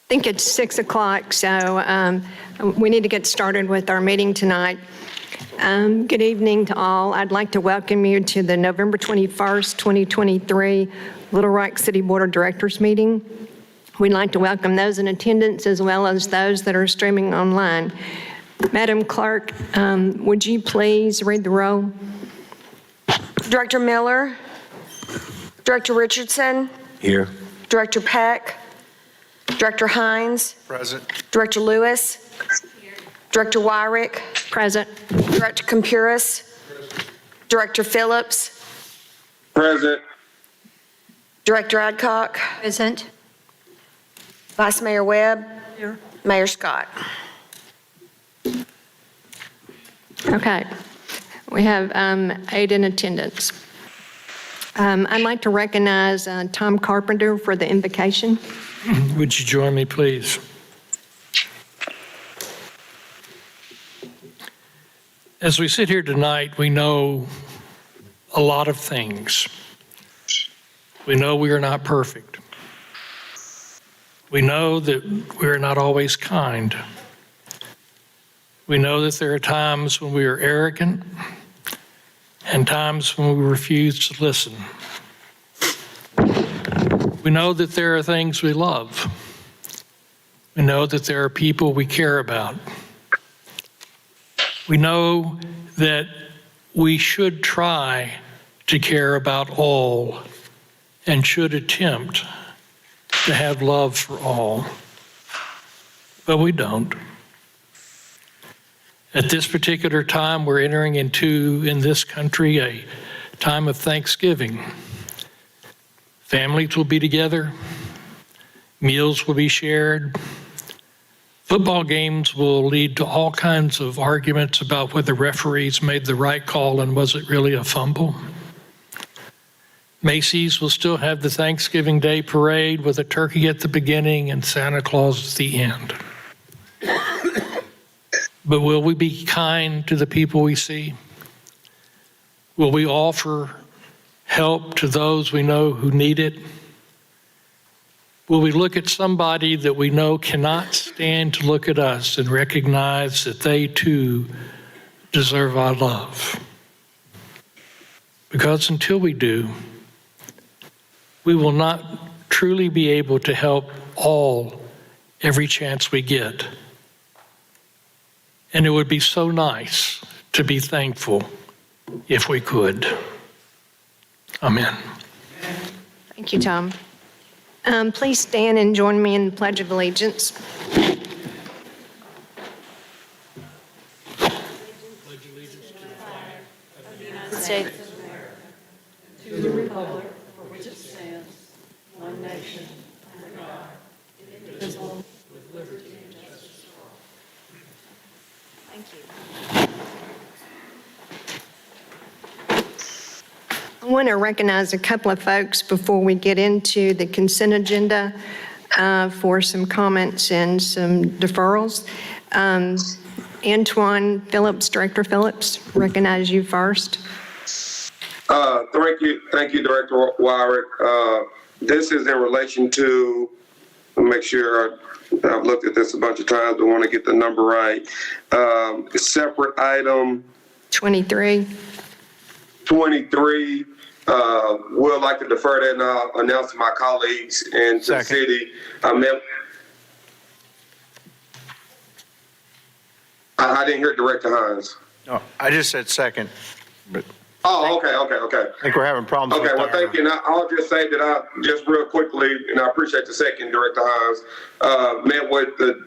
think it's 6 o'clock, so we need to get started with our meeting tonight. Good evening to all. I'd like to welcome you to the November 21st, 2023 Little Rock City Board of Directors meeting. We'd like to welcome those in attendance as well as those that are streaming online. Madam Clerk, would you please read the roll? Director Miller, Director Richardson, Here. Director Peck, Director Hines, Present. Director Lewis, Director Wyrick, Present. Director Campuris, Director Phillips, Present. Director Adcock, Present. Vice Mayor Webb, Here. Mayor Scott. Okay. We have 8 in attendance. I'd like to recognize Tom Carpenter for the invocation. Would you join me, please? As we sit here tonight, we know a lot of things. We know we are not perfect. We know that we are not always kind. We know that there are times when we are arrogant and times when we refuse to listen. We know that there are things we love. We know that there are people we care about. We know that we should try to care about all and should attempt to have love for all. But we don't. At this particular time, we're entering into, in this country, a time of Thanksgiving. Families will be together. Meals will be shared. Football games will lead to all kinds of arguments about whether referees made the right call and was it really a fumble. Macy's will still have the Thanksgiving Day parade with a turkey at the beginning and Santa Claus at the end. But will we be kind to the people we see? Will we offer help to those we know who need it? Will we look at somebody that we know cannot stand to look at us and recognize that they too deserve our love? Because until we do, we will not truly be able to help all every chance we get. And it would be so nice to be thankful if we could. Amen. Thank you, Tom. Please stand and join me in the Pledge of Allegiance. States. To the republic for which it stands, one nation, under God, indivisible, with liberty and justice for all. Thank you. I want to recognize a couple of folks before we get into the consent agenda for some comments and some deferrals. Antoine Phillips, Director Phillips, recognize you first. Thank you, Director Wyrick. This is in relation to, make sure I've looked at this a bunch of times, but want to get the number right. Separate item 23. 23. Would like to defer that and I'll announce to my colleagues and to the city. I didn't hear Director Hines. No, I just said second, but Oh, okay. I think we're having problems. Okay, with well, thank you. And I'll just say that I just real quickly, and I appreciate the second, Director Hines, met with the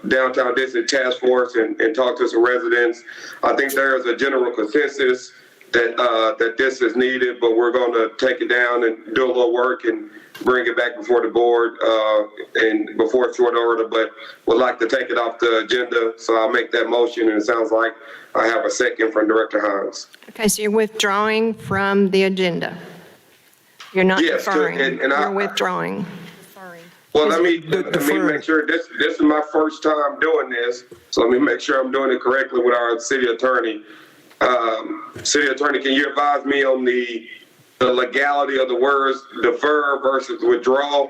Downtown District Task Force and talked to some residents. I think there is a general consensus that this is needed, but we're going to take it down and do a little work and bring it back before the board and before short order, but would like to take it off the agenda. So I'll make that motion, and it sounds like I have a second from Director Hines. Okay, so you're withdrawing from the agenda. You're not Yes, deferring. and You're withdrawing. Well, let me make sure this is my first time doing this, so let me make sure I'm doing it correctly with our city attorney. City attorney, can you advise me on the legality of the words defer versus withdraw?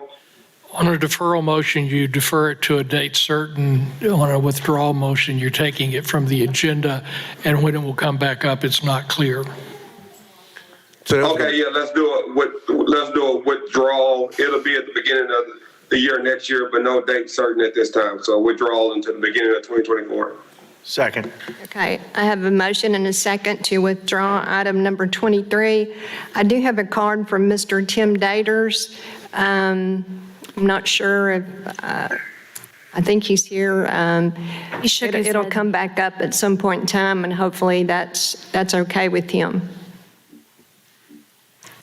On a deferral motion, you defer it to a date certain. On a withdrawal motion, you're taking it from the agenda, and when it will come back up, it's not clear. Okay, yeah, let's do a withdrawal. It'll be at the beginning of the year next year, but no date certain at this time. So withdrawal into the beginning of 2024. Second. Okay, I have a motion and a second to withdraw item number 23. I do have a card from Mr. Tim Daters. I'm not sure if, I think he's here. He shook his It'll head. come back up at some point in time, and hopefully that's okay with him.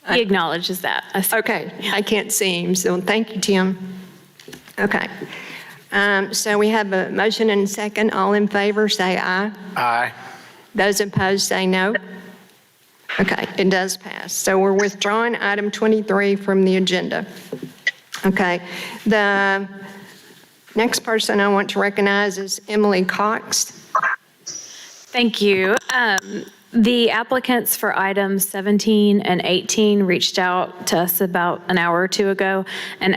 He acknowledges that. Okay, I can't see him, so thank you, Tim. Okay. So we have a motion and a second. All in favor, say aye. Aye. Those opposed, say no. Okay, it does pass. So we're withdrawing item 23 from the agenda. Okay, the next person I want to recognize is Emily Cox. Thank you. The applicants for items 17 and 18 reached out to us about an hour or two ago and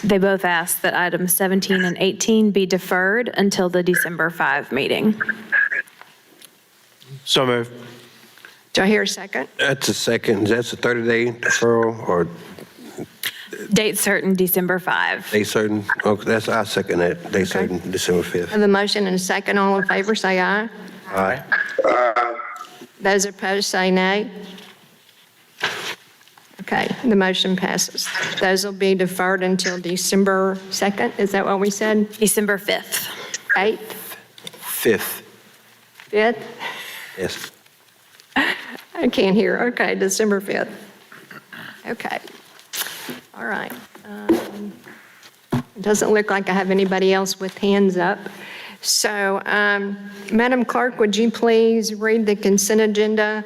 they both asked that items 17 and 18 be deferred until the December 5 meeting. So moved. Do I hear a second? That's a second. That's a 30-day deferral or Date certain, December 5. day certain? Okay, that's, I second that. Day certain, December 5th. I have a motion and a second. All in favor, say aye. Aye. Those opposed, say nay. Okay, the motion passes. Those will be deferred until December 2nd. Is that what we said? December 5th. 8th, 5th. 5th? Yes. I can't hear. Okay, December 5th. Okay. All right. It doesn't look like I have anybody else with hands up. So, Madam Clerk, would you please read the consent agenda?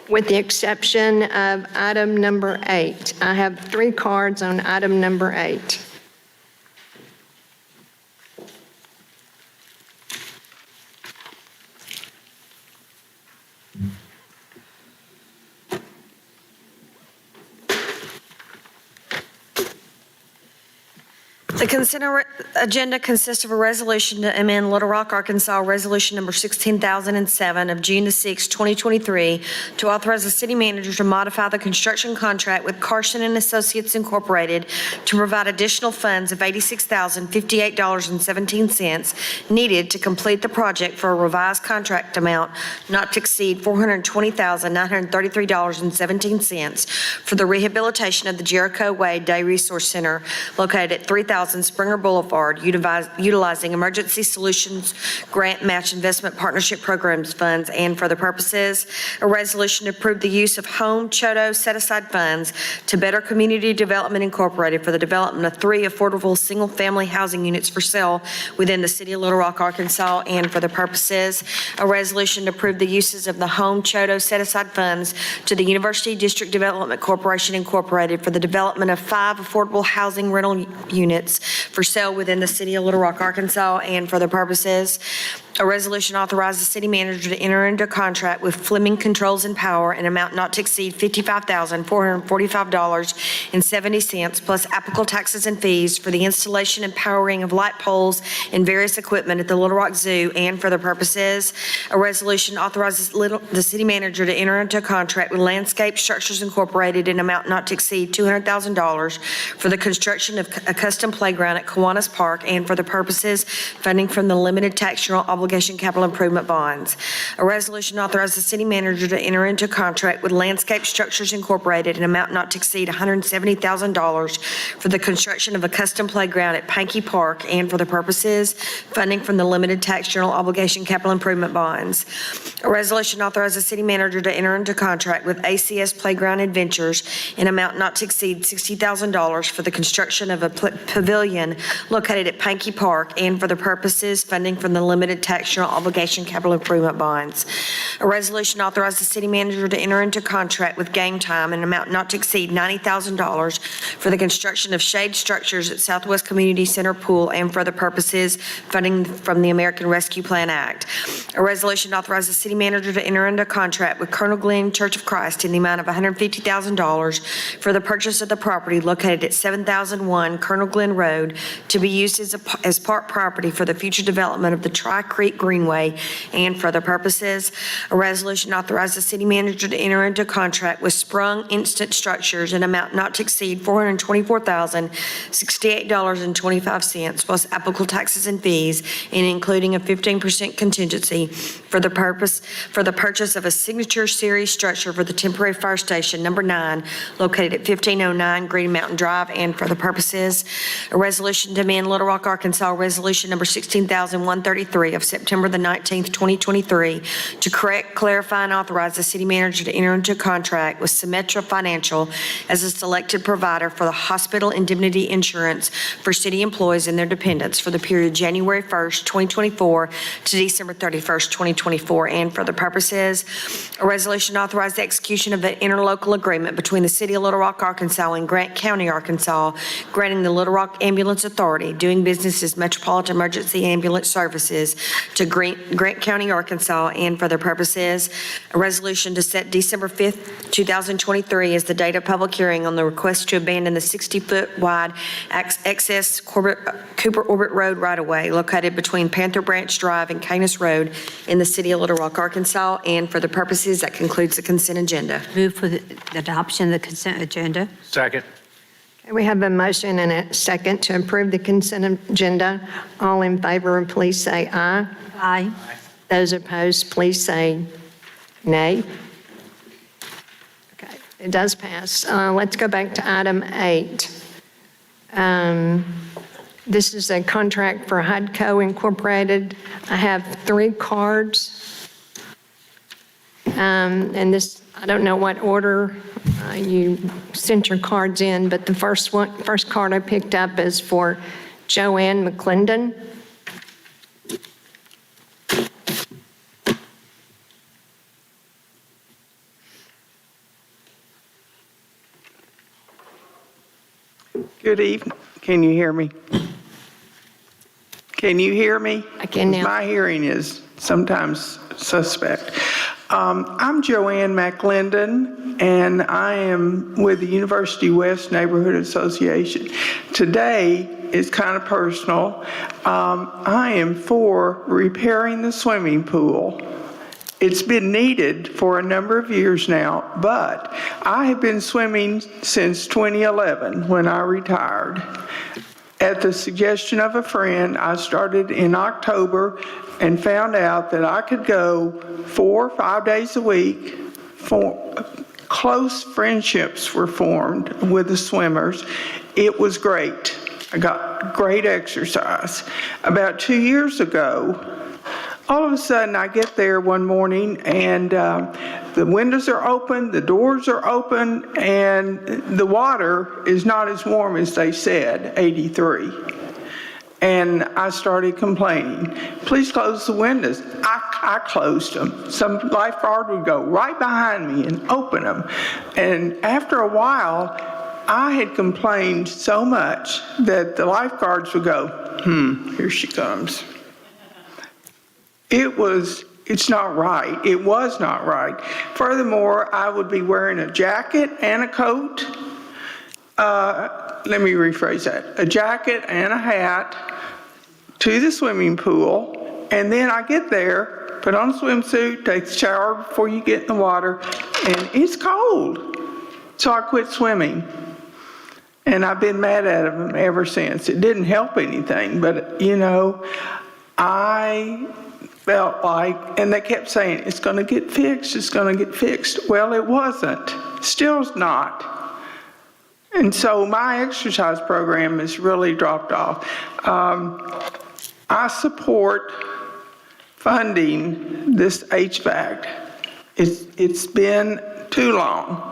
With the exception of item number 8. I have 3 cards on item number 8. The consent agenda consists of a resolution to amend Little Rock, Arkansas Resolution Number 16,007 of June the 6th, 2023, to authorize the city manager to modify the construction contract with Carson and Associates Incorporated to provide additional funds of $86,058.17 needed to complete the project for a revised contract amount not to exceed $420,933.17 for the rehabilitation of the Jericho Way Day Resource Center located at 3,000 Springer Boulevard, utilizing Emergency Solutions Grant Match Investment Partnership Programs funds, and for the purposes, a resolution to approve the use of Home Chodo set-aside funds to Better Community Development Incorporated for the development of 3 affordable single-family housing units for sale within the city of Little Rock, Arkansas, and for the purposes, a resolution to approve the uses of the Home Chodo set-aside funds to the University District Development Corporation Incorporated for the development of 5 affordable housing rental units for sale within the city of Little Rock, Arkansas, and for the purposes, a resolution authorizes the city manager to enter into a contract with Fleming Controls and Power in amount not to exceed $55,445.70 plus applicable taxes and fees for the installation and powering of light poles and various equipment at the Little Rock Zoo, and for the purposes, a resolution authorizes the city manager to enter into a contract with Landscape Structures Incorporated in amount not to exceed $200,000 for the construction of a custom playground at Kiwanis Park, and for the purposes, funding from the limited tax general obligation capital improvement bonds. A resolution authorizes the city manager to enter into a contract with Landscape Structures Incorporated in amount not to exceed $170,000 for the construction of a custom playground at Pankey Park, and for the purposes, funding from the limited tax general obligation capital improvement bonds. A resolution authorizes the city manager to enter into contract with ACS Playground Adventures in amount not to exceed $60,000 for the construction of a pavilion located at Pankey Park, and for the purposes, funding from the limited tax general obligation capital improvement bonds. A resolution authorizes the city manager to enter into contract with Game Time in an amount not to exceed $90,000 for the construction of shade structures at Southwest Community Center Pool and for other purposes, funding from the American Rescue Plan Act. A resolution authorizes the city manager to enter into a contract with Colonel Glenn Church of Christ in the amount of $150,000 for the purchase of the property located at 7001 Colonel Glenn Road to be used as park property for the future development of the Tri Creek Greenway and for other purposes. A resolution authorizes the city manager to enter into a contract with Sprung Instant Structures in an amount not to exceed $424,068.25 plus applicable taxes and fees, and including a 15% contingency for the purchase of a signature series structure for the temporary fire station number 9 located at 1509 Green Mountain Drive and for the purposes. A resolution to amend Little Rock, Arkansas Resolution number 16,133 of September the 19th, 2023 to correct, clarify, and authorize the city manager to enter into a contract with Symetra Financial as a selected provider for the hospital indemnity insurance for city employees and their dependents for the period January 1st, 2024 to December 31st, 2024, and for the purposes. A resolution to authorize the execution of an interlocal agreement between the city of Little Rock, Arkansas and Grant County, Arkansas, granting the Little Rock Ambulance Authority doing business as Metropolitan Emergency Ambulance Services to Grant County, Arkansas, and for their purposes. A resolution to set December 5th, 2023 as the date of public hearing on the request to abandon the 60-foot wide excess Cooper Orbit Road right-of-way located between Panther Branch Drive and Canis Road in the city of Little Rock, Arkansas, and for the purposes. That concludes the consent agenda. Move for the adoption of the consent agenda. Second. Okay, we have a motion and a second to approve the consent agenda. All in favor, please say aye. Aye. Those opposed, please say nay. Okay, it does pass. Let's go back to item 8. This is a contract for HUDCO Incorporated. I have 3 cards. And this, I don't know what order you sent your cards in, but the first card I picked up is for Joanne McClendon. Good evening. Can you hear me? Can you hear me? I can now. My hearing is sometimes suspect. I'm Joanne McClendon, and I am with the University West Neighborhood Association. Today is kind of personal. I am for repairing the swimming pool. It's been needed for a number of years now, but I have been swimming since 2011 when I retired. At the suggestion of a friend, I started in October and found out that I could go 4 or 5 days a week. Close friendships were formed with the swimmers. It was great. I got great exercise. About 2 years ago, all of a sudden I get there one morning and the windows are open, the doors are open, and the water is not as warm as they said, 83. And I started complaining, please close the windows. I closed them. Some lifeguard would go right behind me and open them. And after a while, I had complained so much that the lifeguards would go, here she comes. It's not right. It was not right. Furthermore, I would be wearing a jacket and a coat. Let me rephrase that. A jacket and a hat to the swimming pool. And then I get there, put on a swimsuit, take a shower before you get in the water, and it's cold. So I quit swimming. And I've been mad at them ever since. It didn't help anything, but I felt like, and they kept saying, it's going to get fixed, it's going to get fixed. Well, it wasn't. Still's not. And so my exercise program has really dropped off. I support funding this HVAC. It's been too long.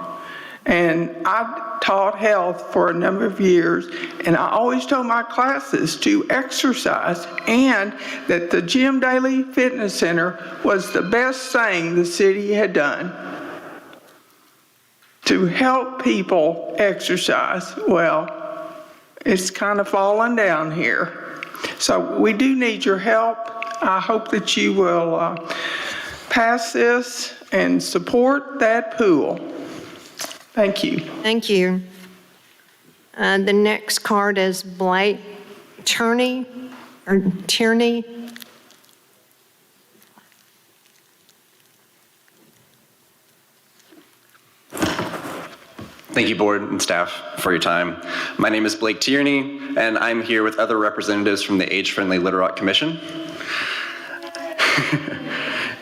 And I taught health for a number of years, and I always told my classes to exercise and that the Jim Daly Fitness Center was the best thing the city had done to help people exercise. Well, it's kind of fallen down here. So we do need your help. I hope that you will pass this and support that pool. Thank you. Thank you. The next card is Blake Tierney. Thank you, board and staff, for your time. My name is Blake Tierney, and I'm here with other representatives from the Age-Friendly Little Rock Commission.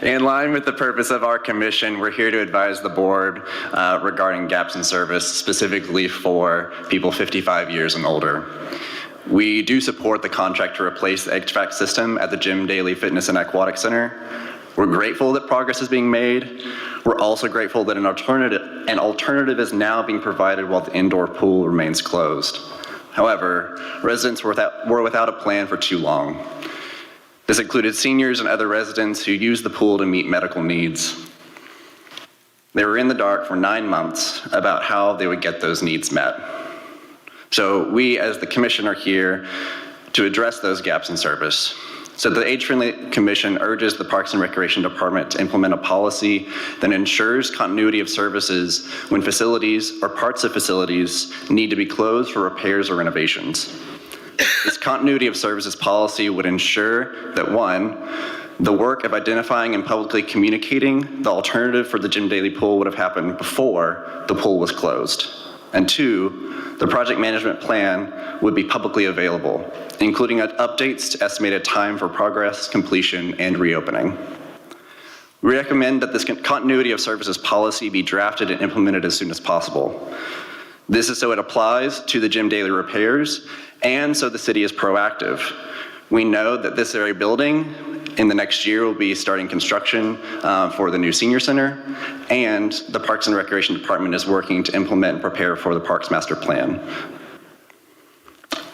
In line with the purpose of our commission, we're here to advise the board regarding gaps in service, specifically for people 55 years and older. We do support the contract to replace the HVAC system at the Jim Daly Fitness and Aquatic Center. We're grateful that progress is being made. We're also grateful that an alternative is now being provided while the indoor pool remains closed. However, residents were without a plan for too long. This included seniors and other residents who used the pool to meet medical needs. They were in the dark for 9 months about how they would get those needs met. So we, as the commission, are here to address those gaps in service. So the Age-Friendly Commission urges the Parks and Recreation Department to implement a policy that ensures continuity of services when facilities or parts of facilities need to be closed for repairs or renovations. This continuity of services policy would ensure that, one, the work of identifying and publicly communicating the alternative for the Jim Daly pool would have happened before the pool was closed. And two, the project management plan would be publicly available, including updates to estimated time for progress, completion, and reopening. We recommend that this continuity of services policy be drafted and implemented as soon as possible. This is so it applies to the Jim Daly repairs and so the city is proactive. We know that this very building in the next year will be starting construction for the new senior center, and the Parks and Recreation Department is working to implement and prepare for the Parks Master Plan.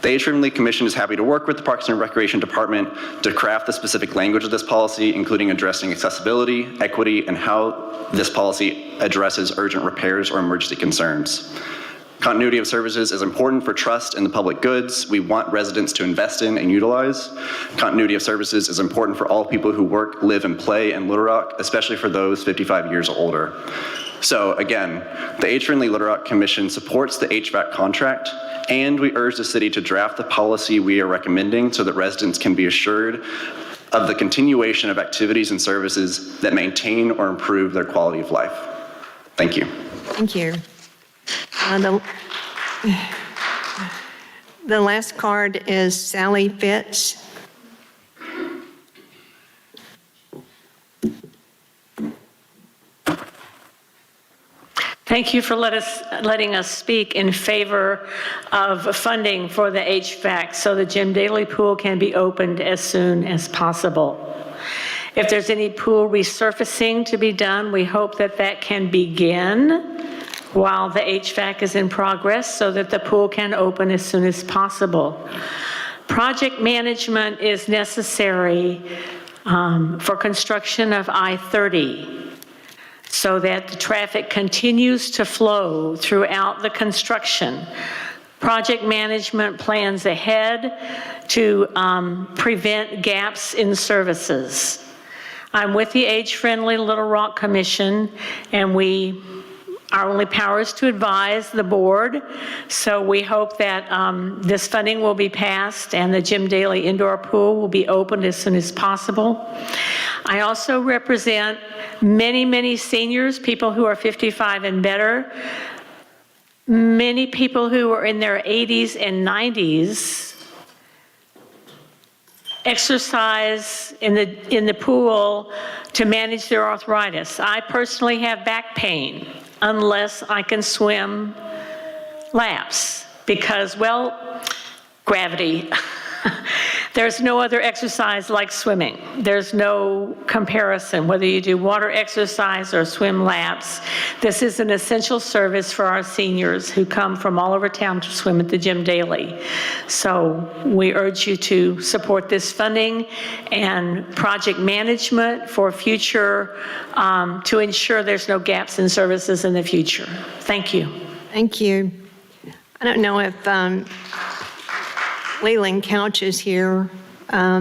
The Age-Friendly Commission is happy to work with the Parks and Recreation Department to craft the specific language of this policy, including addressing accessibility, equity, and how this policy addresses urgent repairs or emergency concerns. Continuity of services is important for trust in the public goods we want residents to invest in and utilize. Continuity of services is important for all people who work, live, and play in Little Rock, especially for those 55 years or older. So again, the Age-Friendly Little Rock Commission supports the HVAC contract, and we urge the city to draft the policy we are recommending so that residents can be assured of the continuation of activities and services that maintain or improve their quality of life. Thank you. Thank you. The last card is Sally Fitz. Thank you for letting us speak in favor of funding for the HVAC so the Jim Daly pool can be opened as soon as possible. If there's any pool resurfacing to be done, we hope that that can begin while the HVAC is in progress so that the pool can open as soon as possible. Project management is necessary for construction of I-30 so that the traffic continues to flow throughout the construction. Project management plans ahead to prevent gaps in services. I'm with the Age-Friendly Little Rock Commission, and our only power is to advise the board, so we hope that this funding will be passed and the Jim Daly indoor pool will be opened as soon as possible. I also represent many, many seniors, people who are 55 and better, many people who are in their 80s and 90s, exercise in the pool to manage their arthritis. I personally have back pain unless I can swim laps because, well, gravity. There's no other exercise like swimming. There's no comparison, whether you do water exercise or swim laps. This is an essential service for our seniors who come from all over town to swim at the gym daily. So we urge you to support this funding and project management for future, to ensure there's no gaps in services in the future. Thank you. Thank you. I don't know if Leland Couch is here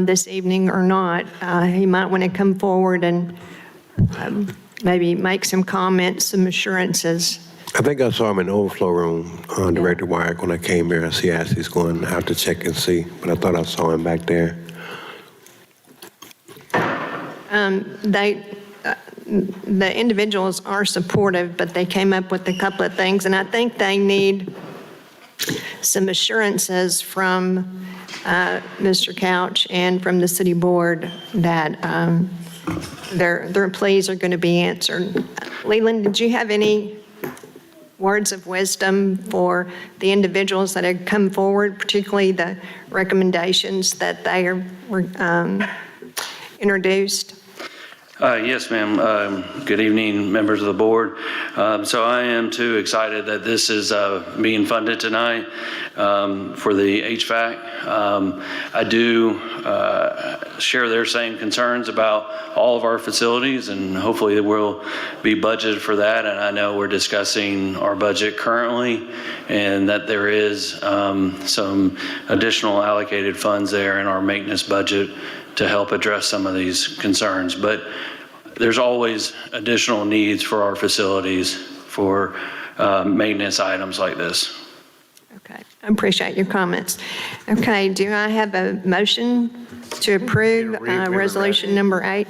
this evening or not. He might want to come forward and maybe make some comments, some assurances. I think I saw him in the overflow room, Director Wyrick, when I came here. I see Ashley's going out to check and see, but I thought I saw him back there. The individuals are supportive, but they came up with a couple of things, and I think they need some assurances from Mr. Couch and from the city board that their pleas are going to be answered. Leland, did you have any words of wisdom for the individuals that have come forward, particularly the recommendations that they were introduced? Yes, ma'am. Good evening, members of the board. So I am too excited that this is being funded tonight for the HVAC. I do share their same concerns about all of our facilities, and hopefully we'll be budgeted for that. And I know we're discussing our budget currently, and that there is some additional allocated funds there in our maintenance budget to help address some of these concerns. But there's always additional needs for our facilities for maintenance items like this. Okay, I appreciate your comments. Okay, do I have a motion to approve resolution number 8?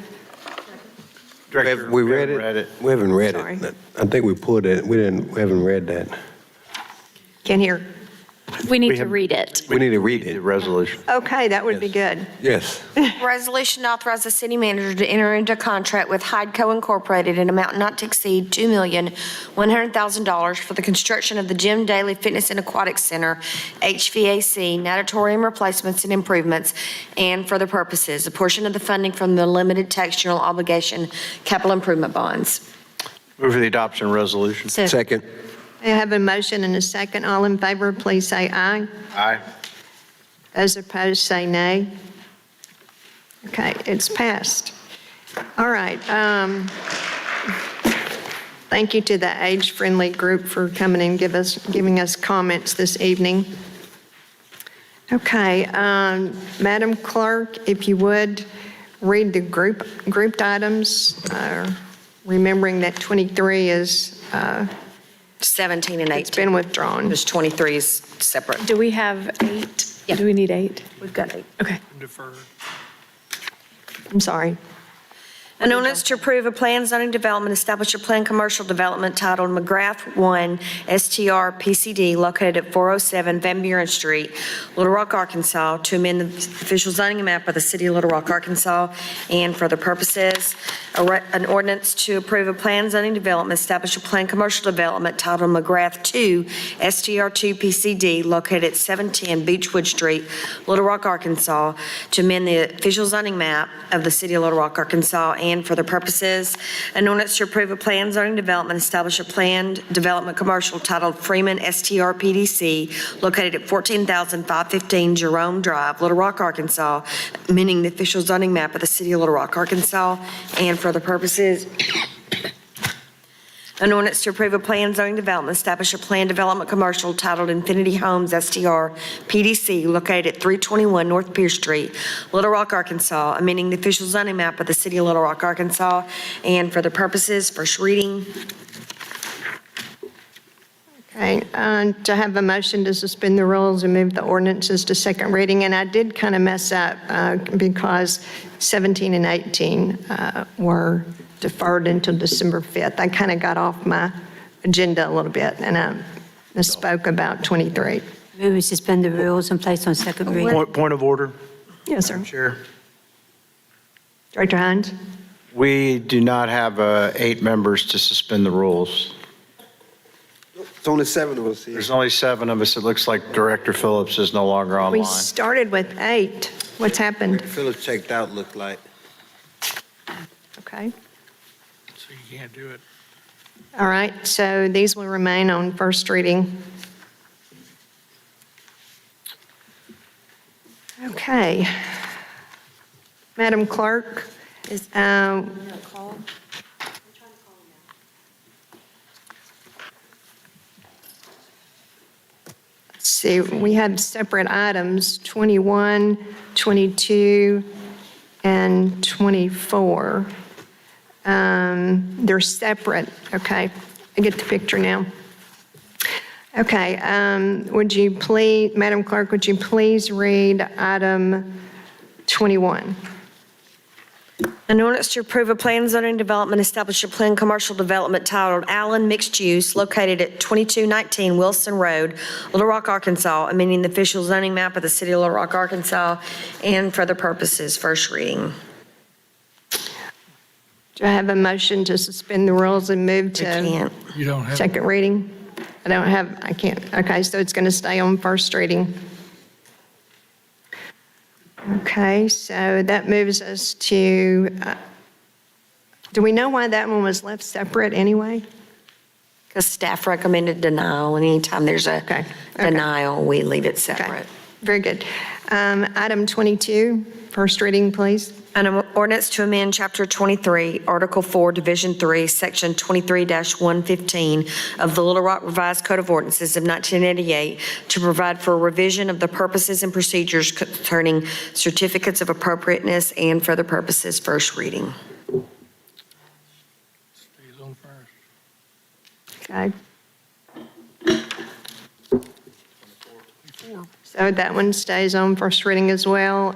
Director, We read it? We haven't read Sorry. it. I think we pulled it. We haven't read that. Can't hear. We need to read it. We need to read The it. resolution. Okay, that would be good. Yes. Resolution to authorize the city manager to enter into contract with Hydeco Incorporated in amount not to exceed $2,100,000 for the construction of the Jim Daly Fitness and Aquatics Center, HVAC, natatorium replacements and improvements, and for the purposes, a portion of the funding from the limited tax general obligation capital improvement bonds. Move for the adoption of resolution. Second. I have a motion and a second. All in favor, please say aye. Aye. Those opposed, say nay. Okay, it's passed. All right. Thank you to the age-friendly group for coming and giving us comments this evening. Okay, Madam Clerk, if you would, read the grouped items, remembering that 23 is 17 and 18. it's been withdrawn. There's 23 is separate. Do we have 8? Yeah. Do we need 8? We've got 8. Okay. Deferred. I'm sorry. An ordinance to approve a plan zoning development, establish a planned commercial development titled McGrath 1 STR PCD located at 407 Van Buren Street, Little Rock, Arkansas, to amend the official zoning map of the city of Little Rock, Arkansas, and for the purposes, an ordinance to approve a planned zoning development, establish a planned commercial development titled McGrath 2 STR2 PCD located at 710 Beechwood Street, Little Rock, Arkansas, to amend the official zoning map of the city of Little Rock, Arkansas, and for the purposes, an ordinance to approve a planned zoning development, establish a planned development commercial titled Freeman STR PDC located at 14,515 Jerome Drive, Little Rock, Arkansas, amending the official zoning map of the city of Little Rock, Arkansas, and for the purposes, an ordinance to approve a planned zoning development, establish a planned development commercial titled Infinity Homes STR PDC located at 321 North Pierce Street, Little Rock, Arkansas, amending the official zoning map of the city of Little Rock, Arkansas, and for the purposes, first reading. Okay, to have a motion to suspend the rules and move the ordinances to second reading, and I did kind of mess up because 17 and 18 were deferred until December 5th. I kind of got off my agenda a little bit, and I misspoke about 23. Move we suspend the rules and place on second reading. Point of order, Yes, sir. Chair. Director Hines? We do not have 8 members to suspend the rules. It's only 7 of us here. There's only 7 of us. It looks like Director Phillips is no longer We online. started with 8. What's happened? Phillips checked out, looked like. Okay. So you can't do it. All right, so these will remain on first reading. Okay. Madam Clerk, let's see, we have separate items, 21, 22, and 24. They're separate, okay. I get the picture now. Okay, would you please, Madam Clerk, would you please read item 21? An ordinance to approve a plan zoning development, establish a planned commercial development titled Allen Mixed Use located at 2219 Wilson Road, Little Rock, Arkansas, amending the official zoning map of the city of Little Rock, Arkansas, and for other purposes, first reading. Do I have a motion to suspend the rules and move to Can't. You don't have. second reading? I can't. Okay, so it's going to stay on first reading. Okay, so that moves us to, do we know why that one was left separate anyway? Because staff recommended denial, and anytime there's a Okay. denial, we leave it Okay, separate. very good. Item 22, first reading, please. An ordinance to amend Chapter 23, Article 4, Division 3, Section 23-115 of the Little Rock Revised Code of Ordinances of 1988 to provide for a revision of the purposes and procedures concerning certificates of appropriateness and for other purposes, first reading. Stays on first. Okay. So that one stays on first reading as well.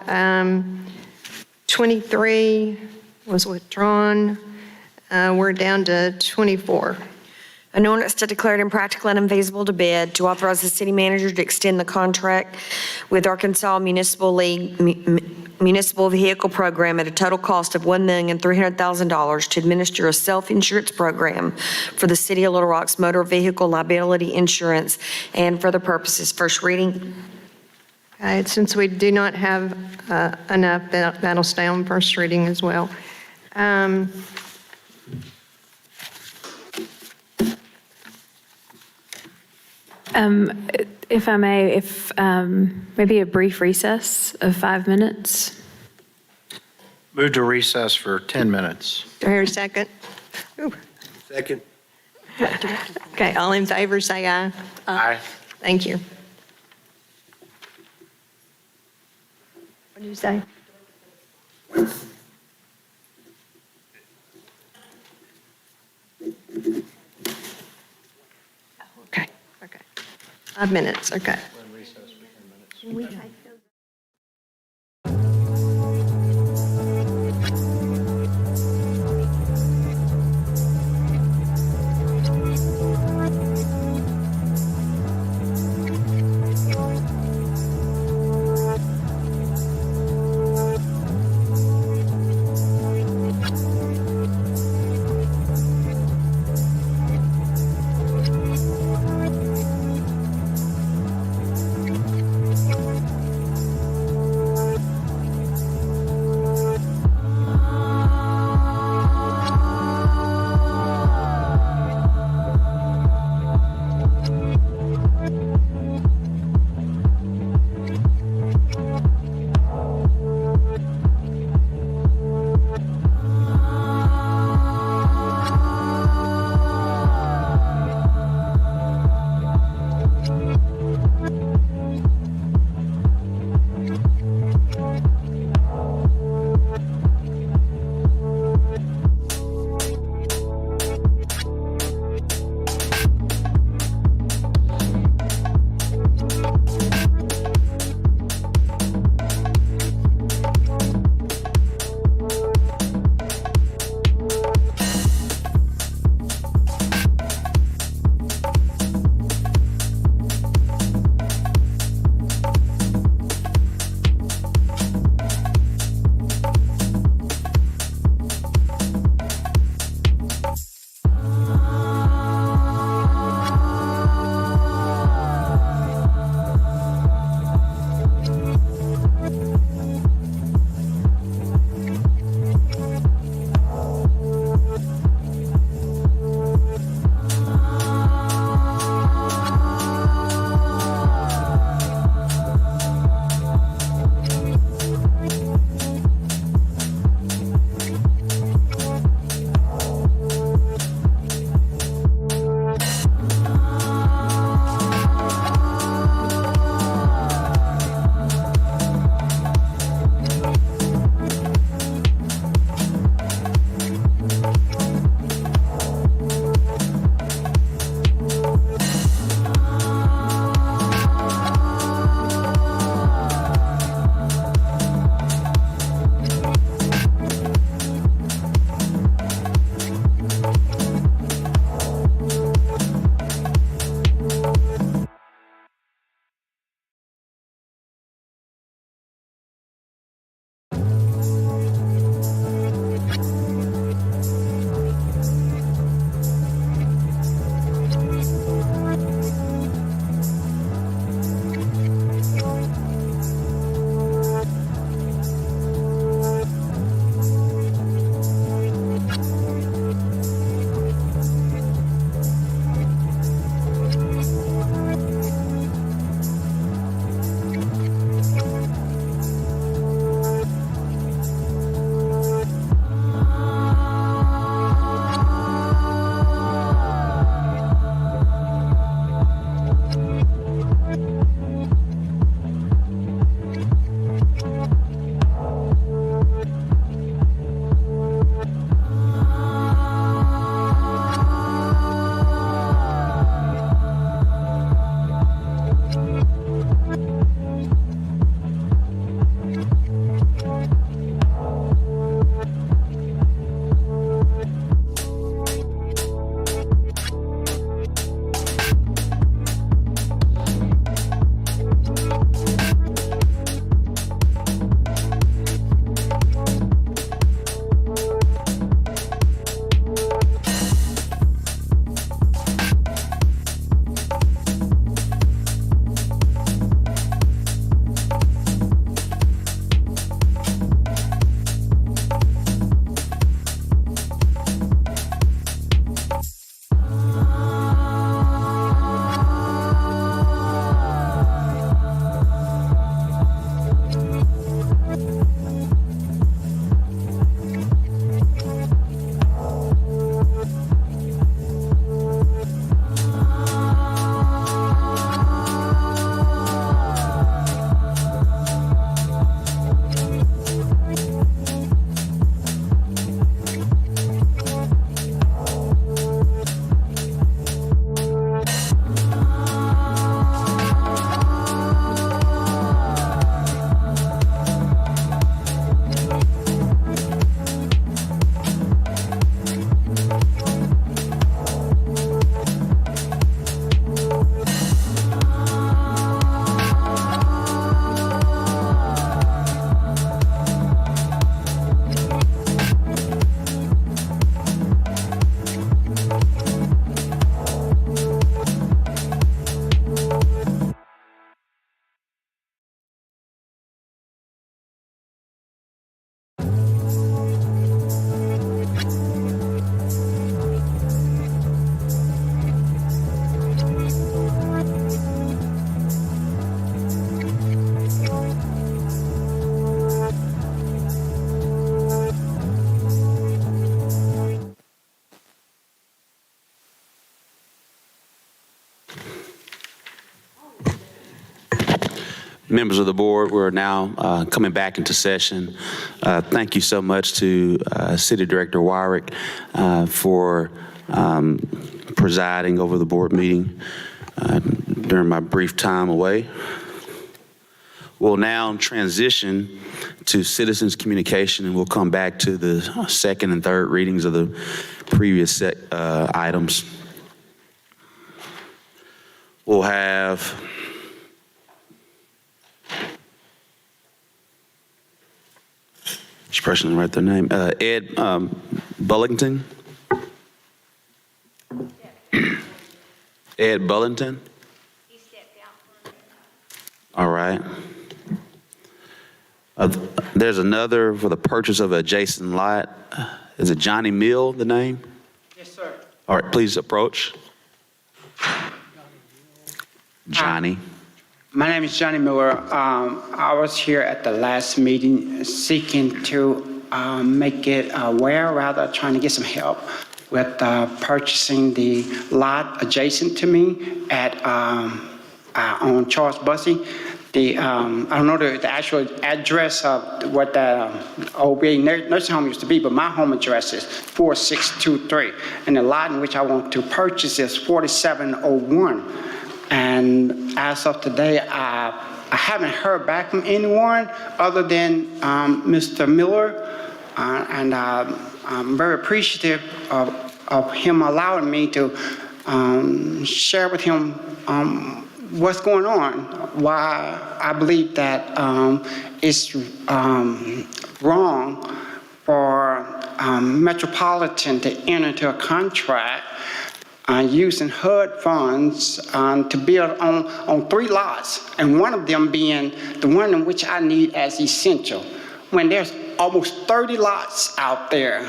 23 was withdrawn. We're down to 24. An ordinance to declare it impractical and unfeasible to bid, to authorize the city manager to extend the contract with Arkansas Municipal League Municipal Vehicle Program at a total cost of $1,300,000 to administer a self-insurance program for the city of Little Rock's motor vehicle liability insurance and for the purposes. First reading. Okay, since we do not have enough, that'll stay on first reading as well. If I may, maybe a brief recess of 5 minutes? Move to recess for 10 minutes. Do I hear a second? Ooh. Second. Okay, all in favor, say aye. Aye. Thank you. What do you say? Okay, okay. 5 minutes, okay. We take Members of the board, we're now coming back into session. Thank you so much to City Director Wyrick for presiding over the board meeting during my brief time away. We'll now transition to citizens' communication, and we'll come back to the second and third readings of the previous items. We'll have this person write their name. Ed Bullington. Ed Bullington. He stepped out. All right. There's another for the purchase of an adjacent lot. Is it Johnny Mill, the name? Yes, sir. All right, please approach. Johnny. My name is Johnny Miller. I was here at the last meeting seeking to make it aware, rather trying to get some help with purchasing the lot adjacent to me at on Charles Bussey. I don't know the actual address of what the old nursing home used to be, but my home address is 4623. And the lot in which I want to purchase is 4701. And as of today, I haven't heard back from anyone other than Mr. Miller. And I'm very appreciative of him allowing me to share with him what's going on, why I believe that it's wrong for Metropolitan to enter into a contract using HUD funds to build on 3 lots, and one of them being the one in which I need as essential. When there's almost 30 lots out there,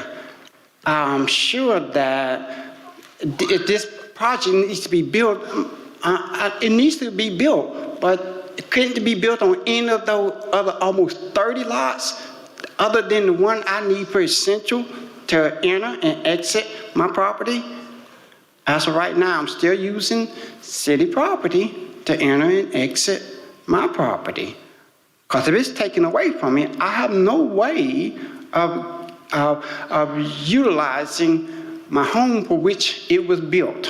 I'm sure that if this project needs to be built, it needs to be built, but it couldn't be built on any of those other almost 30 lots other than the one I need for essential to enter and exit my property. As of right now, I'm still using city property to enter and exit my property. Because if it's taken away from me, I have no way of utilizing my home for which it was built.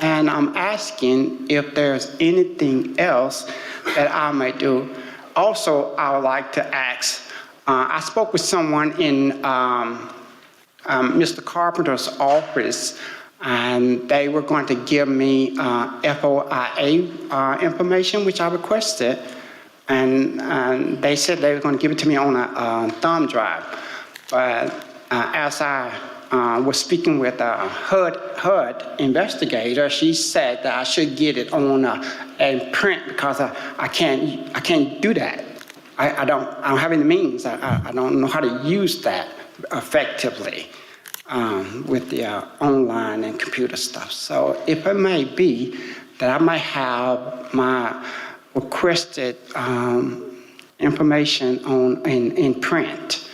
And I'm asking if there's anything else that I may do. Also, I would like to ask, I spoke with someone in Mr. Carpenter's office, and they were going to give me FOIA information, which I requested. And they said they were going to give it to me on a thumb drive. But as I was speaking with a HUD investigator, she said that I should get it on a print because I can't do that. I don't have any means. I don't know how to use that effectively with the online and computer stuff. So if it may be that I might have my requested information in print.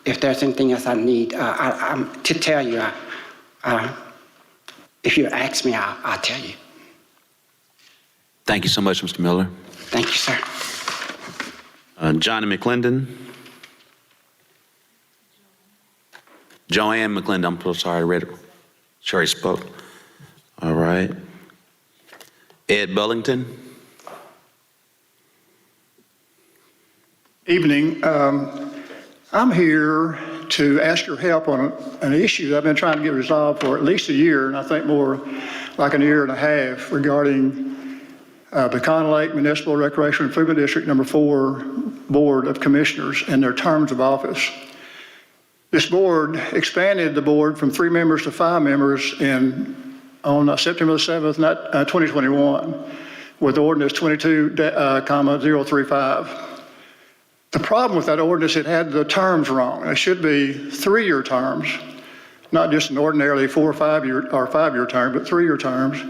If there's anything else I need to tell you, if you ask me, I'll tell you. Thank you so much, Mr. Miller. Thank you, sir. Johnny McClendon. Joanne McClendon, I'm so sorry, I read it. Sure he spoke. All right. Ed Bullington. Evening. I'm here to ask your help on an issue that I've been trying to get resolved for at least a year, and I think more like a year and a half, regarding the Con Lake Municipal Recreation Improvement District Number 4 Board of Commissioners and their terms of office. This board expanded the board from 3 members to 5 members on September the 7th, 2021, with ordinance 22,035. The problem with that ordinance, it had the terms wrong. It should be 3-year terms, not just an ordinarily 4 or 5-year term, but 3-year terms.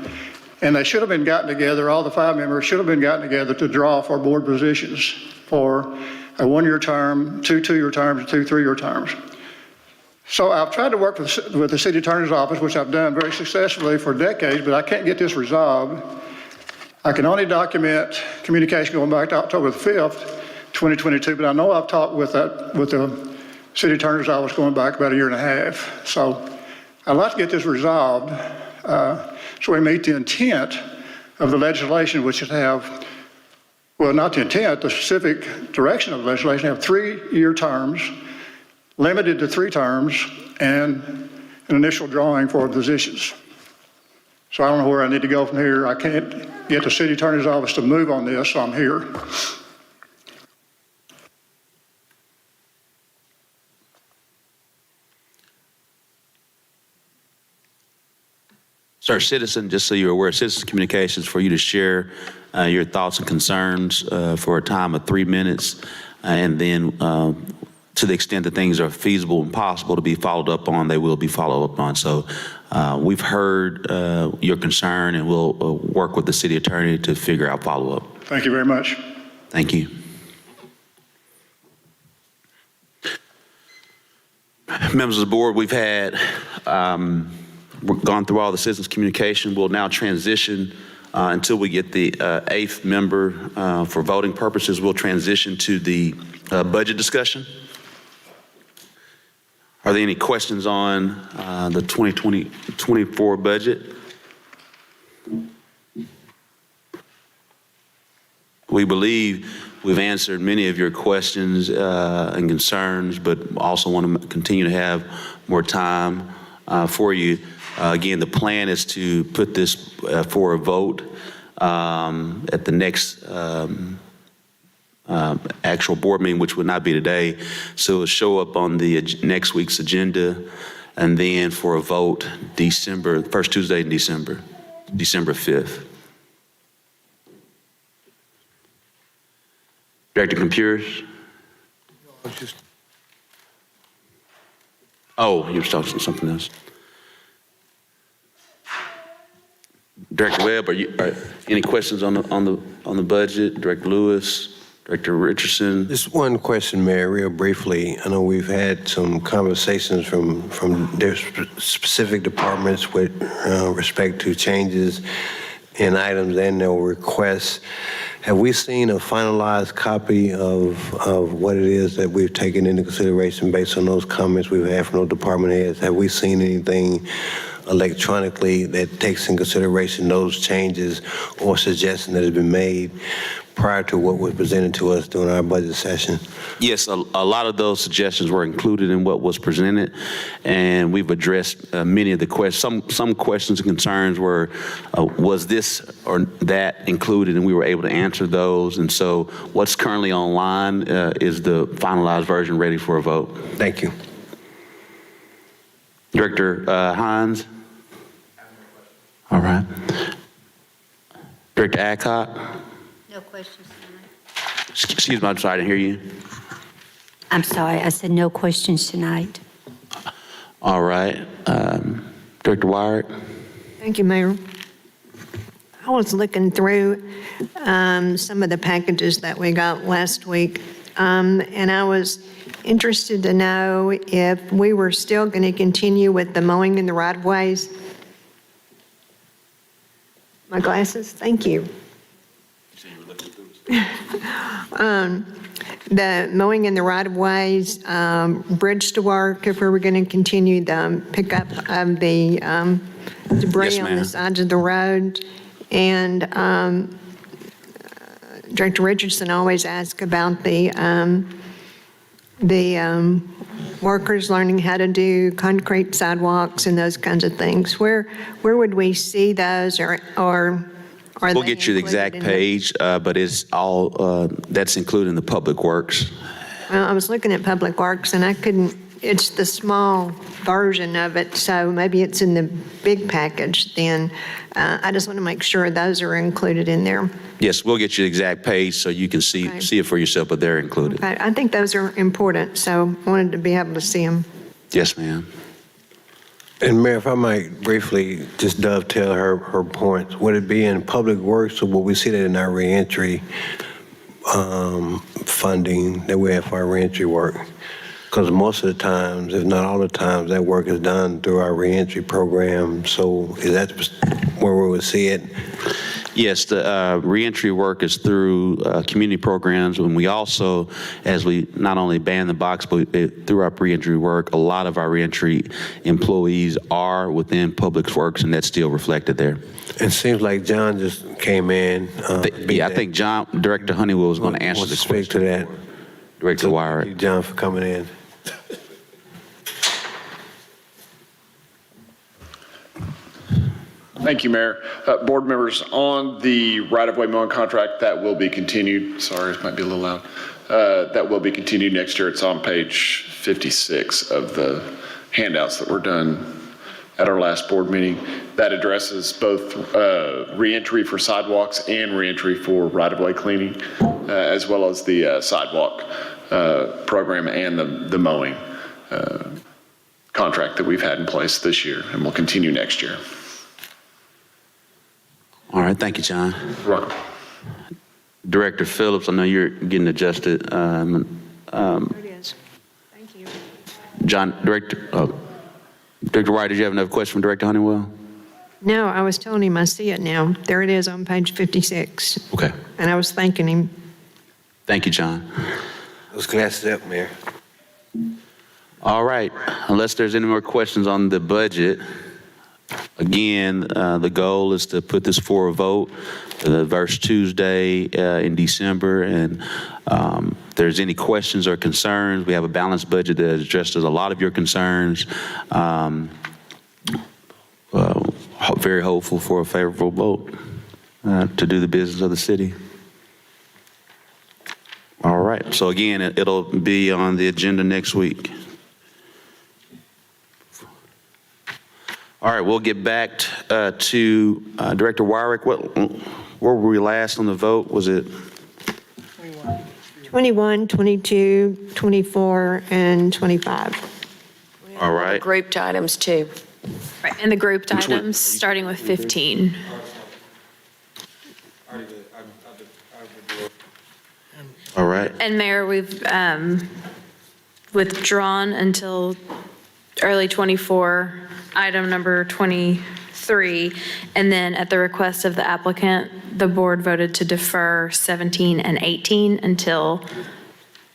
And they should have been gotten together, all the 5 members should have been gotten together to draw for board positions for a 1-year term, 2 2-year terms, and 2 3-year terms. So I've tried to work with the city attorney's office, which I've done very successfully for decades, but I can't get this resolved. I can only document communication going back to October the 5th, 2022, but I know I've talked with the city attorney's office going back about a year and a half. So I'd like to get this resolved so we meet the intent of the legislation, which is to have, well, not the intent, the specific direction of the legislation, have 3-year terms, limited to 3 terms, and an initial drawing for positions. So I don't know where I need to go from here. I can't get the city attorney's office to move on this, so I'm here. Sir, Citizen, just so you're aware, Citizen Communications for you to share your thoughts and concerns for a time of 3 minutes, and then to the extent that things are feasible and possible to be followed up on, they will be followed up on. So we've heard your concern, and we'll work with the city attorney to figure out follow-up. Thank you very much. Thank you. Members of the board, we've had gone through all the citizens' communication. We'll now transition until we get the 8th member for voting purposes. We'll transition to the budget discussion. Are there any questions on the 2024 budget? We believe we've answered many of your questions and concerns, but also want to continue to have more time for you. Again, the plan is to put this for a vote at the next actual board meeting, which would not be today. So it'll show up on the next week's agenda, and then for a vote first Tuesday in December 5th. Director Computers? Oh, you were talking something else. Director Webb, are any questions on the budget? Director Lewis, Director Richardson? Just one question, Mayor, real briefly. I know we've had some conversations from specific departments with respect to changes in items and their requests. Have we seen a finalized copy of what it is that we've taken into consideration based on those comments we've had from those department heads? Have we seen anything electronically that takes in consideration those changes or suggestions that have been made prior to what was presented to us during our budget session? Yes, a lot of those suggestions were included in what was presented, and we've addressed many of the questions. Some questions and concerns were, was this or that included, and we were able to answer those. And so what's currently online is the finalized version ready for a vote. Thank you. Director Hines? All right. Director Adcock? No questions tonight. Excuse me, I'm sorry, I didn't hear you. I'm sorry, I said no questions tonight. All right. Director Wyatt? Thank you, Mayor. I was looking through some of the packages that we got last week, and I was interested to know if we were still going to continue with the mowing in the right-of-ways. My glasses, thank you. The mowing in the right-of-ways, bridge to work, if we were going to continue the pickup of the debris Yes, on ma'am. the sides of the road. And Director Richardson always asks about the workers learning how to do concrete sidewalks and those kinds of things. Where would we see those, or are We'll they get you the included exact in the- page, but it's all, that's included in the Public Works. Well, I was looking at Public Works, and I couldn't, it's the small version of it, so maybe it's in the big package then. I just want to make sure those are included in there. Yes, we'll get you the exact page so you can see it for yourself, but they're included. Okay, I think those are important, so I wanted to be able to see them. Yes, ma'am. And Mayor, if I might briefly just dovetail her points, would it be in Public Works, or will we see that in our reentry funding that we have for our reentry work? Because most of the times, if not all the times, that work is done through our reentry program. So is that where we would see it? Yes, the reentry work is through community programs, and we also, as we not only ban the box, but through our reentry work, a lot of our reentry employees are within Public Works, and that's still reflected there. It seems like John just came in. Yeah, I think Director Honeywell was going to answer this Speak to question. that. Director Wire. Thank you, John, for coming in. Thank you, Mayor. Board members, on the right-of-way mowing contract, that will be continued. Sorry, it might be a little loud. That will be continued next year. It's on page 56 of the handouts that were done at our last board meeting. That addresses both reentry for sidewalks and reentry for right-of-way cleaning, as well as the sidewalk program and the mowing contract that we've had in place this year and will continue next year. All right, thank you, John. You're welcome. Director Phillips, I know you're getting adjusted. There it is. Thank you. John, Director Wire, did you have another question from Director Honeywell? No, I was telling him I see it now. There it is on page 56. Okay. And I was thanking him. Thank you, John. Those glasses up, Mayor. All right, unless there's any more questions on the budget, again, the goal is to put this for a vote the first Tuesday in December. And if there's any questions or concerns, we have a balanced budget that addresses a lot of your concerns. Very hopeful for a favorable vote to do the business of the city. All right, so again, it'll be on the agenda next week. All right, we'll get back to Director Wyrick. Where were we last on the vote? Was it? 21, 22, 24, and 25. All right. Grouped items too. Right, and the grouped Which one? items, starting with 15. All right. And Mayor, we've withdrawn until early 24, item number 23. And then at the request of the applicant, the board voted to defer 17 and 18 until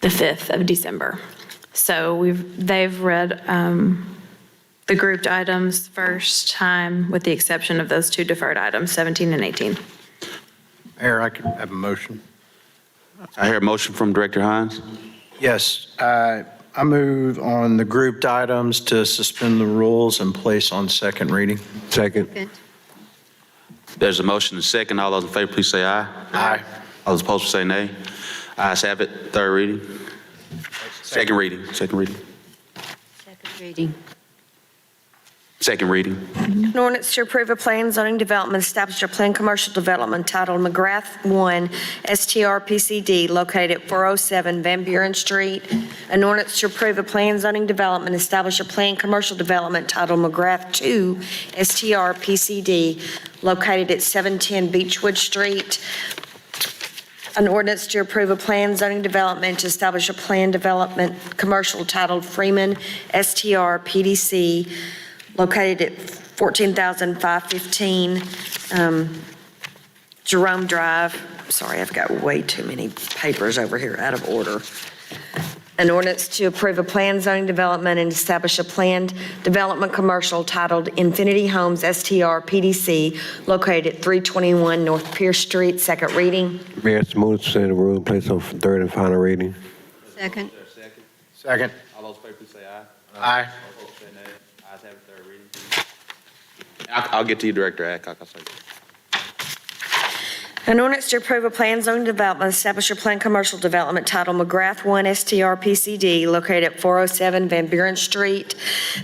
the 5th of December. So they've read the grouped items first time, with the exception of those two deferred items, 17 and 18. Mayor, I could have a motion. I hear a motion from Director Hines. Yes, I move on the grouped items to suspend the rules and place on second reading. Second. There's a motion and a second. All those in favor, please say aye. Aye. All those opposed, say nay. Ayes have it. Third reading. Second reading. Second reading. Second reading. Second reading. An ordinance to approve a plan zoning development, establish a planned commercial development titled McGrath 1 STR PCD located at 407 Van Buren Street. An ordinance to approve a planned zoning development, establish a planned commercial development titled McGrath 2 STR PCD located at 710 Beechwood Street. An ordinance to approve a planned zoning development to establish a planned development commercial titled Freeman STR PDC located at 14,515 Jerome Drive. Sorry, I've got way too many papers over here out of order. An ordinance to approve a planned zoning development and establish a planned development commercial titled Infinity Homes STR PDC located at 321 North Pierce Street. Second reading. Mayor, it's moved to suspend the rule and place on third and final reading. Second. Second. All those in favor, please say aye. Aye. All opposed, say nay. Ayes have it. Third reading. I'll get to you, Director Adcock. I'll say. An ordinance to approve a planned zoning development, establish a planned commercial development titled McGrath 1 STR PCD located at 407 Van Buren Street.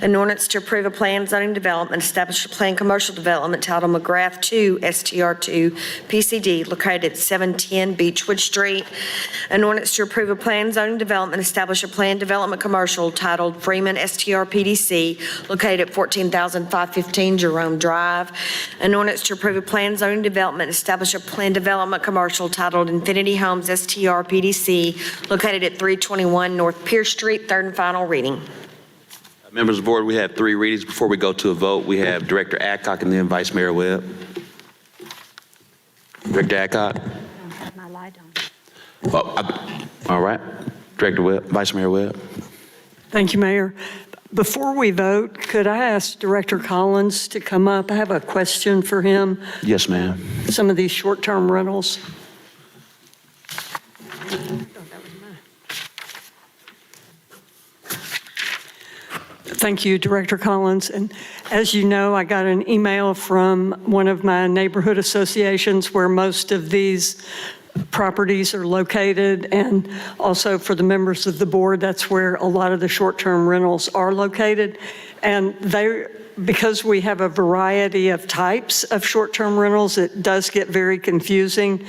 An ordinance to approve a planned zoning development, establish a planned commercial development titled McGrath 2 STR2 PCD located at 710 Beechwood Street. An ordinance to approve a planned zoning development, establish a planned development commercial titled Freeman STR PDC located at 14,515 Jerome Drive. An ordinance to approve a planned zoning development, establish a planned development commercial titled Infinity Homes STR PDC located at 321 North Pierce Street. Third and final reading. Members of the board, we have three readings. Before we go to a vote, we have Director Adcock and then Vice Mayor Webb. Director Adcock? My light on. All right. Director Webb, Vice Mayor Webb. Thank you, Mayor. Before we vote, could I ask Director Collins to come up? I have a question for him. Yes, ma'am. Some of these short-term rentals. Thank you, Director Collins. And as you know, I got an email from one of my neighborhood associations where most of these properties are located, and also for the members of the board, that's where a lot of the short-term rentals are located. And because we have a variety of types of short-term rentals, it does get very confusing.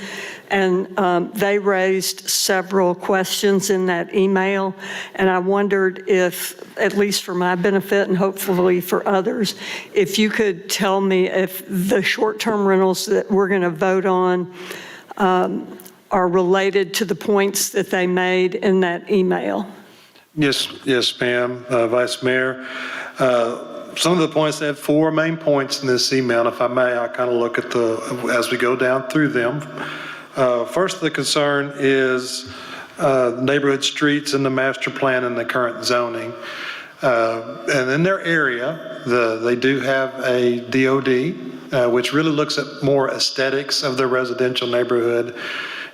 And they raised several questions in that email, and I wondered if, at least for my benefit and hopefully for others, if you could tell me if the short-term rentals that we're going to vote on are related to the points that they made in that email. Yes, ma'am, Vice Mayor. Some of the points, they have 4 main points in this email. And if I may, I kind of look at as we go down through them. First, the concern is neighborhood streets in the master plan and the current zoning. And in their area, they do have a DOD, which really looks at more aesthetics of their residential neighborhood.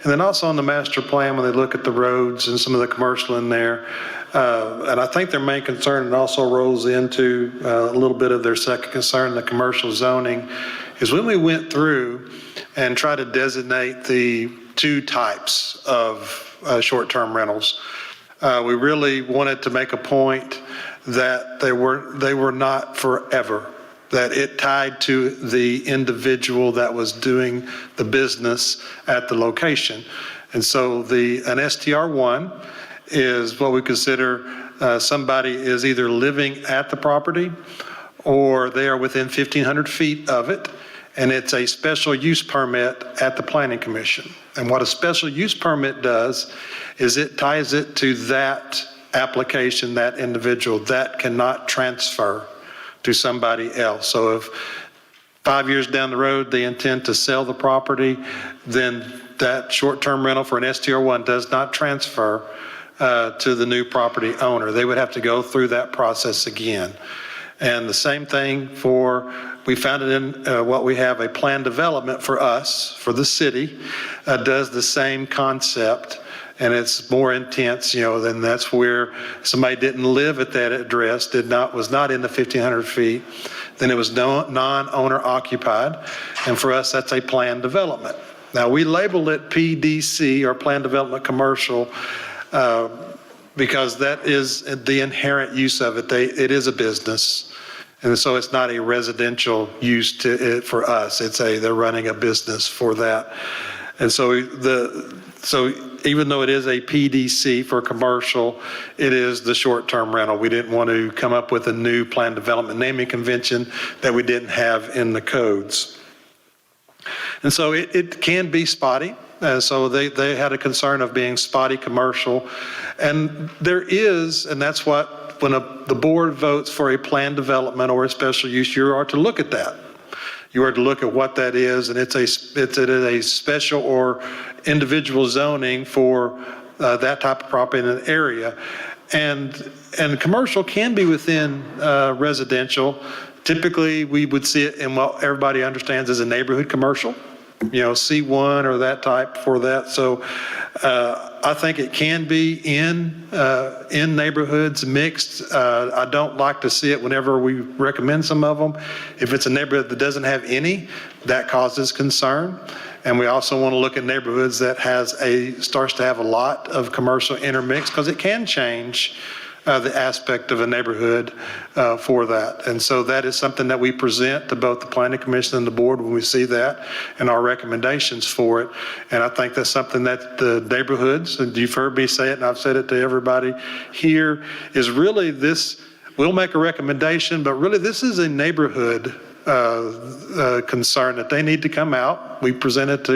And then also on the master plan, when they look at the roads and some of the commercial in there, and I think their main concern, and also rolls into a little bit of their second concern, the commercial zoning, is when we went through and tried to designate the 2 types of short-term rentals, we really wanted to make a point that they were not forever, that it tied to the individual that was doing the business at the location. And so an STR1 is what we consider somebody is either living at the property or they are within 1,500 feet of it, and it's a special use permit at the Planning Commission. And what a special use permit does is it ties it to that application, that individual, that cannot transfer to somebody else. So if 5 years down the road they intend to sell the property, then that short-term rental for an STR1 does not transfer to the new property owner. They would have to go through that process again. And the same thing we found it in what we have, a plan development for us, for the city, does the same concept. And it's more intense, then that's where somebody didn't live at that address, was not in the 1,500 feet, then it was non-owner occupied. And for us, that's a plan development. Now, we label it PDC, or Plan Development Commercial, because that is the inherent use of it. It is a business. And so it's not a residential use for us. They're running a business for that. And so even though it is a PDC for commercial, it is the short-term rental. We didn't want to come up with a new plan development naming convention that we didn't have in the codes. And so it can be spotty. So they had a concern of being spotty commercial. And there is, and that's what, when the board votes for a plan development or a special use, you are to look at that. You are to look at what that is, and it's a special or individual zoning for that type of property in an area. And commercial can be within residential. Typically, we would see it in what everybody understands as a neighborhood commercial, C1 or that type for that. So I think it can be in neighborhoods mixed. I don't like to see it whenever we recommend some of them. If it's a neighborhood that doesn't have any, that causes concern. And we also want to look at neighborhoods that starts to have a lot of commercial intermix, because it can change the aspect of a neighborhood for that. And so that is something that we present to both the Planning Commission and the board when we see that and our recommendations for it. And I think that's something that the neighborhoods, and you've heard me say it and I've said it to everybody here, is really this, we'll make a recommendation, but really this is a neighborhood concern that they need to come out. We present it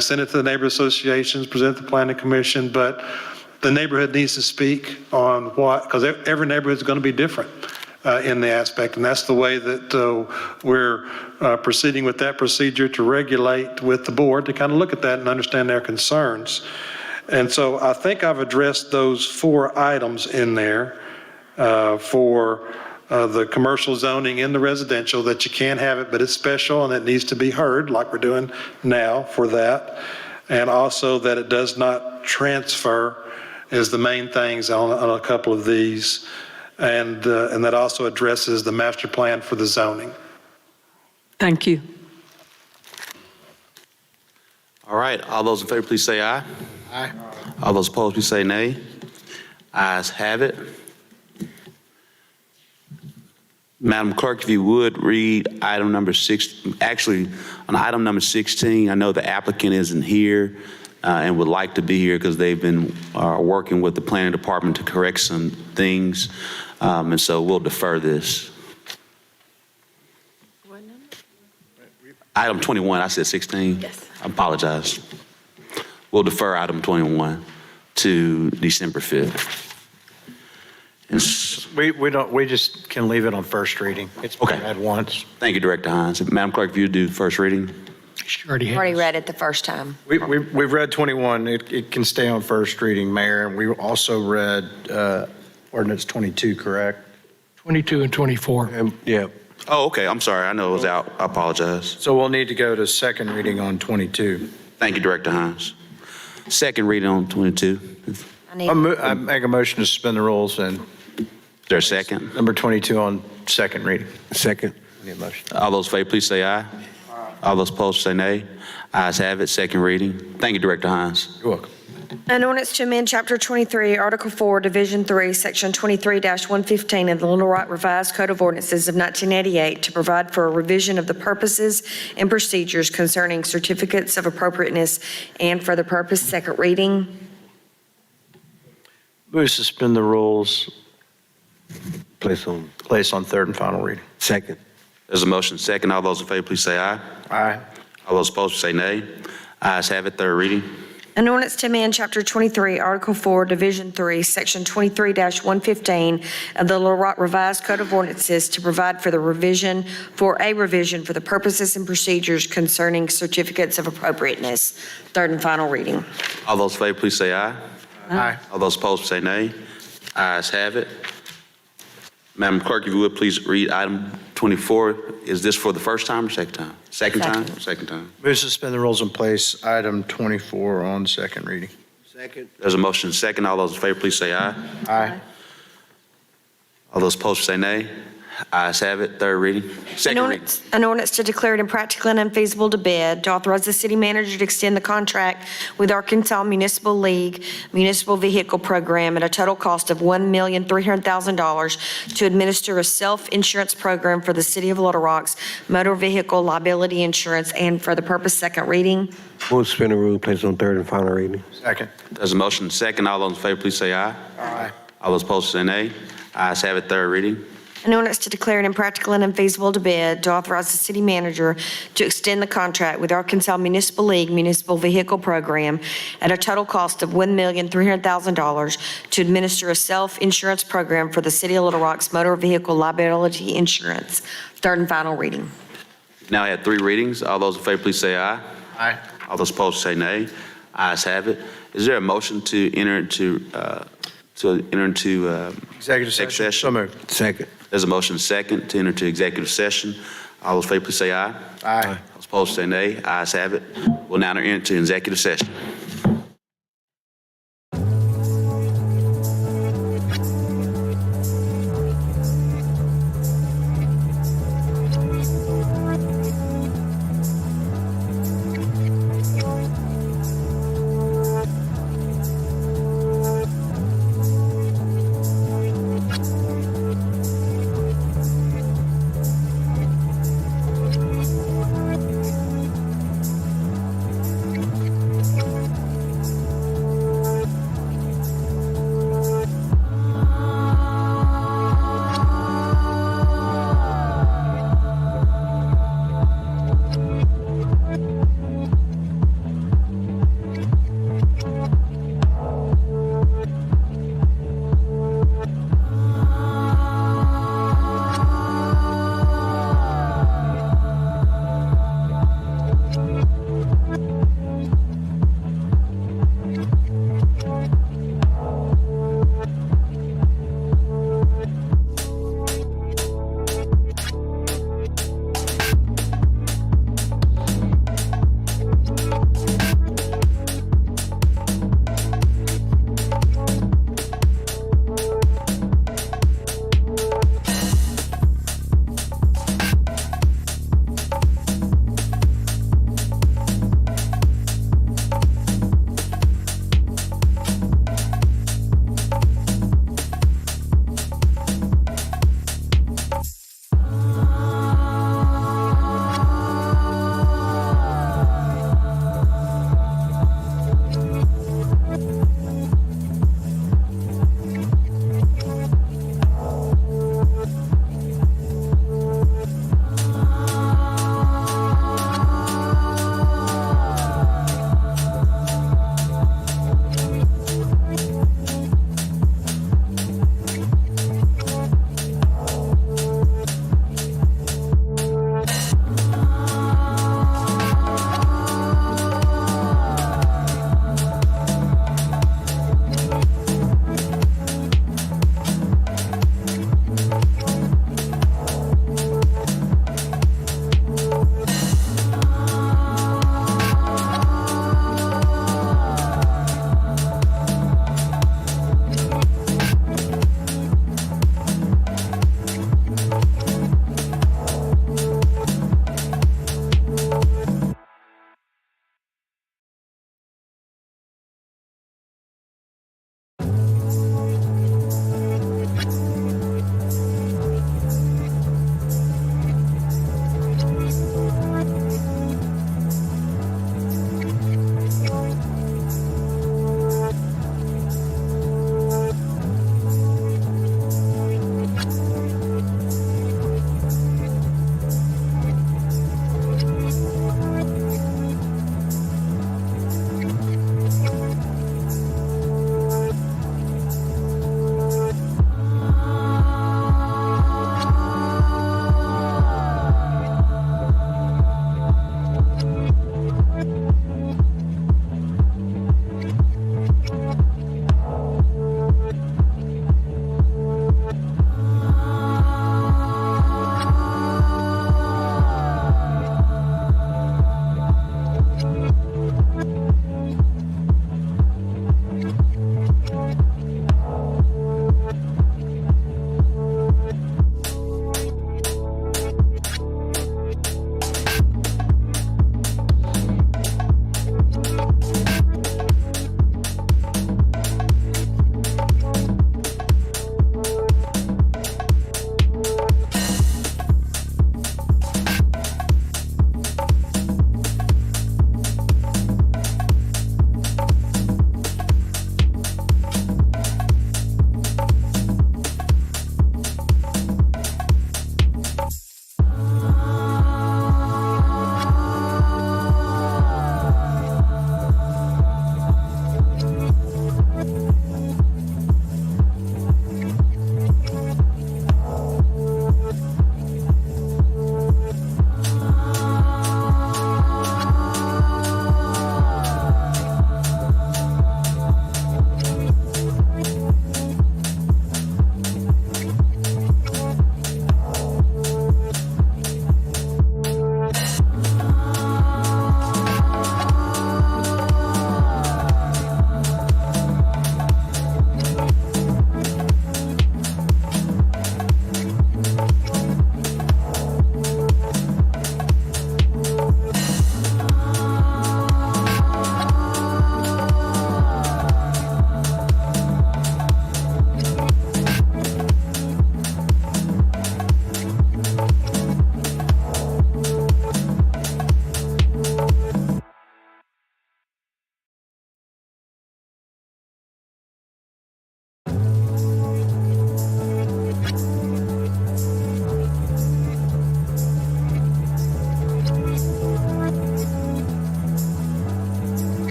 send it to the neighborhood associations, present it to the Planning Commission, but the neighborhood needs to speak on what, because every neighborhood is going to be different. in the aspect. And that's the way that we're proceeding with that procedure to regulate with the board, to kind of look at that and understand their concerns. And so I think I've addressed those 4 items in there for the commercial zoning and the residential, that you can have it, but it's special and it needs to be heard like we're doing now for that. And also that it does not transfer is the main things on a couple of these. And that also addresses the master plan for the zoning. Thank you. All right, all those in favor, please say aye. Aye. All those opposed, please say nay. Ayes have it. Madam Clerk, if you would read item number 6, actually, on item number 16, I know the applicant isn't here and would like to be here because they've been working with the planning department to correct some things, and so we'll defer this. Item 21, I said 16? Yes. I apologize. We'll defer item 21 to December 5th. We just can leave it on first reading. It's been read once. Thank you, Director Hines. Madam Clerk, if you do first reading. She already has. Already read it the first time. We've read 21. It can stay on first reading, Mayor. And we also read ordinance 22, correct? 22 and 24. Yeah. Oh, okay. I'm sorry. I know it was out. I apologize. So we'll need to go to second reading on 22. Thank you, Director Hines. Second reading on 22. I make a motion to suspend the rules and. Is there a second? Number 22 on second reading. Second. Need a motion. All those in favor, please say aye. All those opposed, say nay. Ayes have it. Second reading. Thank you, Director Hines. You're welcome. An ordinance to amend Chapter 23, Article 4, Division 3, Section 23-115 of the Little Rock Revised Code of Ordinances of 1988 to provide for a revision of the purposes and procedures concerning certificates of appropriateness and for the purpose. Second reading. Move to suspend the rules. Place on. Place on third and final reading. Second. There's a motion second. All those in favor, please say aye. Aye. All those opposed, say nay. Ayes have it. Third reading. An ordinance to amend Chapter 23, Article 4, Division 3, Section 23-115 of the Little Rock Revised Code of Ordinances to provide for a revision for the purposes and procedures concerning certificates of appropriateness. Third and final reading. All those in favor, please say aye. Aye. All those opposed, say nay. Ayes have it. Madam Clerk, if you would, please read item 24. Is this for the first time or second time? Second time? Second time. Move to suspend the rules and place item 24 on second reading. Second. There's a motion second. All those in favor, please say aye. Aye. All those opposed, say nay. Ayes have it. Third reading. Second reading. An ordinance to declare it impractical and unfeasible to bid, to authorize the city manager to extend the contract with Arkansas Municipal League Municipal Vehicle Program at a total cost of $1,300,000 to administer a self-insurance program for the city of Little Rock's motor vehicle liability insurance and for the purpose. Second reading. Move to suspend the rule, place on third and final reading. Second. There's a motion second. All those in favor, please say aye. Aye. All those opposed, say nay. Ayes have it. Third reading. An ordinance to declare it impractical and unfeasible to bid, to authorize the city manager to extend the contract with Arkansas Municipal League Municipal Vehicle Program at a total cost of $1,300,000 to administer a self-insurance program for the city of Little Rock's motor vehicle liability insurance. Third and final reading. Now I have three readings. All those in favor, please say aye. Aye. All those opposed, say nay. Ayes have it. Is there a motion to enter into Executive session. So moved. Second. There's a motion second to enter into executive session. All those in favor, please say aye. Aye. All those opposed, say nay. Ayes have it. We'll now enter into executive session.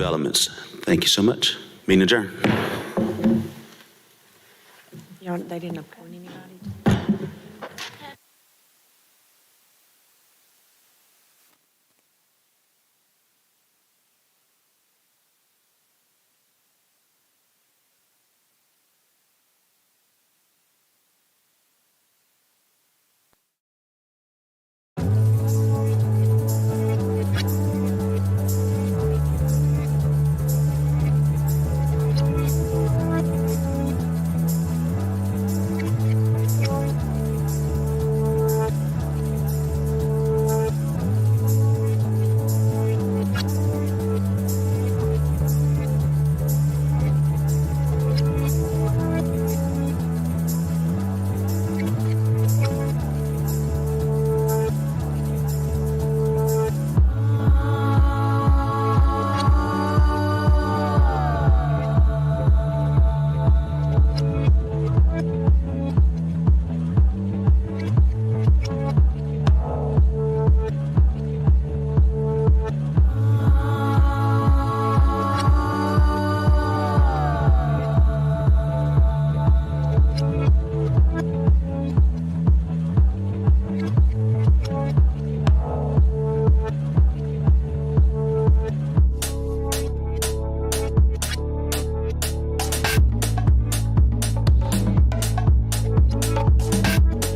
developments. Thank you so much. Meeting adjourned. They didn't.